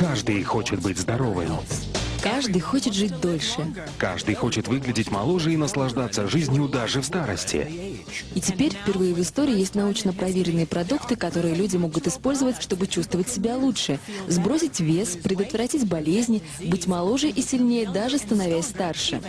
Каждый хочет быть здоровым. Каждый хочет жить дольше. Каждый хочет выглядеть моложе и наслаждаться жизнью даже в старости. И теперь впервые в истории есть научно проверенные продукты, которые люди могут использовать, чтобы чувствовать себя лучше, сбросить вес, предотвратить болезни, быть моложе и сильнее, даже становясь старше.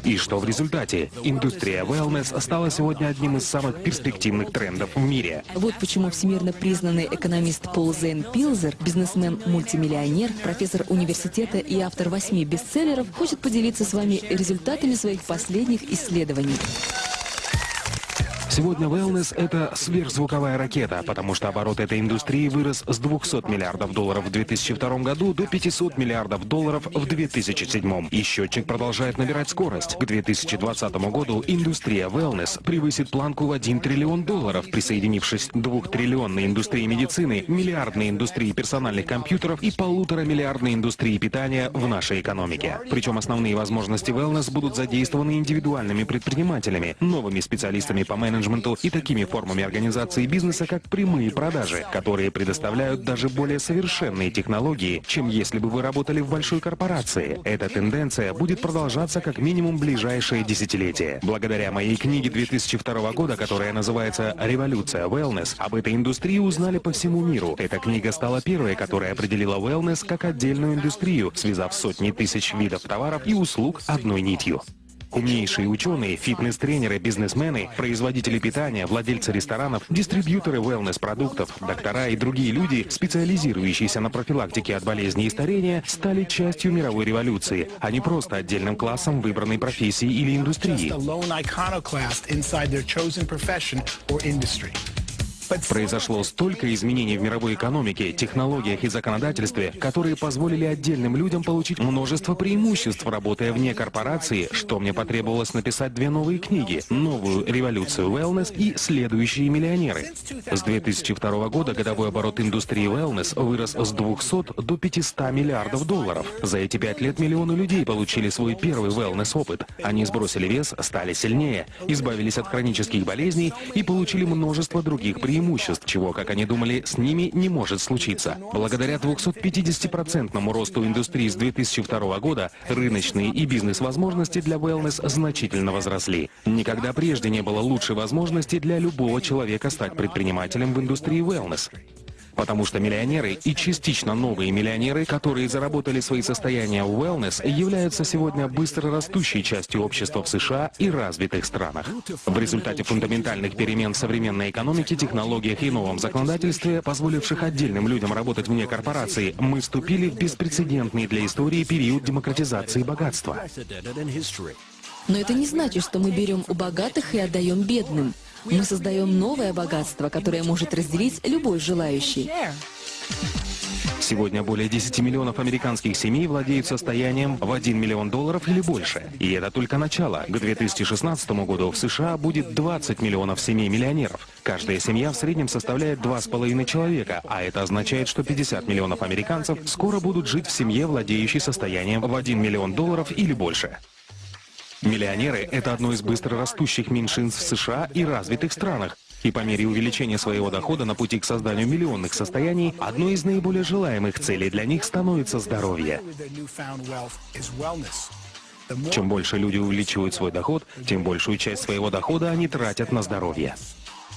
И что в результате? Индустрия wellness стала сегодня одним из самых перспективных трендов в мире. Вот почему всемирно признанный экономист Пол Зейн Пилзер, бизнесмен-мультимиллионер, профессор университета и автор 8 бестселлеров, хочет поделиться с вами результатами своих последних исследований. Сегодня wellness — это сверхзвуковая ракета, потому что оборот этой индустрии вырос с 200 миллиардов долларов в 2002 году до 500 миллиардов долларов в 2007. И счетчик продолжает набирать скорость. К 2020 году индустрия wellness превысит планку в 1 триллион долларов, присоединившись к 2-триллионной индустрии медицины, миллиардной индустрии персональных компьютеров и 1,5-миллиардной индустрии питания в нашей экономике. Причем основные возможности wellness будут задействованы индивидуальными предпринимателями, новыми специалистами по менеджменту и такими формами организации бизнеса, как прямые продажи, которые предоставляют даже более совершенные технологии, чем если бы вы работали в большой корпорации. Эта тенденция будет продолжаться как минимум ближайшее десятилетие. Благодаря моей книге 2002 года, которая называется «Революция wellness», об этой индустрии узнали по всему миру. Эта книга стала первой, которая определила wellness как отдельную индустрию, связав сотни тысяч видов товаров и услуг одной нитью. Умнейшие ученые, фитнес-тренеры, бизнесмены, производители питания, владельцы ресторанов, дистрибьюторы wellness-продуктов, доктора и другие люди, специализирующиеся на профилактике от болезней и старения, стали частью мировой революции, а не просто отдельным классом выбранной профессии или индустрии. Произошло столько изменений в мировой экономике, технологиях и законодательстве, которые позволили отдельным людям получить множество преимуществ, работая вне корпорации, что мне потребовалось написать 2 новые книги: «Новую революцию wellness» и «Следующие миллионеры». С 2002 года годовой оборот индустрии wellness вырос с 200 до 500 миллиардов долларов. За эти 5 лет миллионы людей получили свой первый wellness-опыт. Они сбросили вес, стали сильнее, избавились от хронических болезней и получили множество других преимуществ, чего, как они думали, с ними не может случиться. Благодаря 250% росту индустрии с 2002 года рыночные и бизнес-возможности для wellness значительно возросли. Никогда прежде не было лучшей возможности для любого человека стать предпринимателем в индустрии wellness. Потому что миллионеры и частично новые миллионеры, которые заработали свои состояния в wellness, являются сегодня быстро растущей частью общества в США и развитых странах. В результате фундаментальных перемен в современной экономике, технологиях и новом законодательстве, позволивших отдельным людям работать вне корпорации, мы вступили в беспрецедентный для истории период демократизации богатства. Но это не значит, что мы берем у богатых и отдаем бедным. Мы создаем новое богатство, которое может разделить любой желающий. Сегодня более 10 миллионов американских семей владеют состоянием в 1 миллион долларов или больше. И это только начало. К 2016 году в США будет 20 миллионов семей-миллионеров. Каждая семья в среднем составляет 2,5 человека, а это означает, что 50 миллионов американцев скоро будут жить в семье, владеющей состоянием в 1 миллион долларов или больше. Миллионеры – это одно из быстро растущих меньшинств в США и развитых странах. И по мере увеличения своего дохода на пути к созданию миллионных состояний, одной из наиболее желаемых целей для них становится здоровье. Чем больше люди увеличивают свой доход, тем большую часть своего дохода они тратят на здоровье.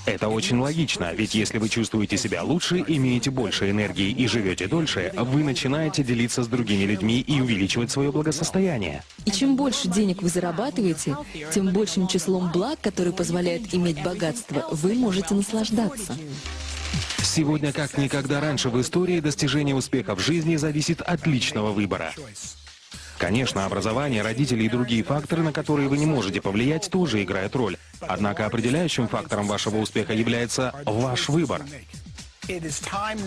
Это очень логично, ведь если вы чувствуете себя лучше, имеете больше энергии и живете дольше, вы начинаете делиться с другими людьми и увеличивать свое благосостояние. И чем больше денег вы зарабатываете, тем большим числом благ, которые позволяют иметь богатство, вы можете наслаждаться. Сегодня, как никогда раньше в истории, достижение успеха в жизни зависит от личного выбора. Конечно, образование, родители и другие факторы, на которые вы не можете повлиять, тоже играют роль. Однако определяющим фактором вашего успеха является ваш выбор.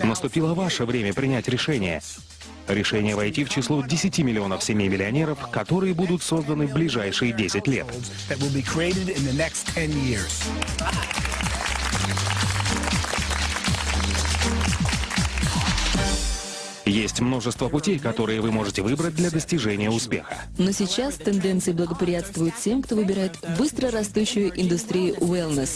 Наступило ваше время принять решение. Решение войти в число 10 миллионов семей-миллионеров, которые будут созданы в ближайшие 10 лет. Есть множество путей, которые вы можете выбрать для достижения успеха. Но сейчас тенденции благоприятствуют тем, кто выбирает быстро растущую индустрию wellness.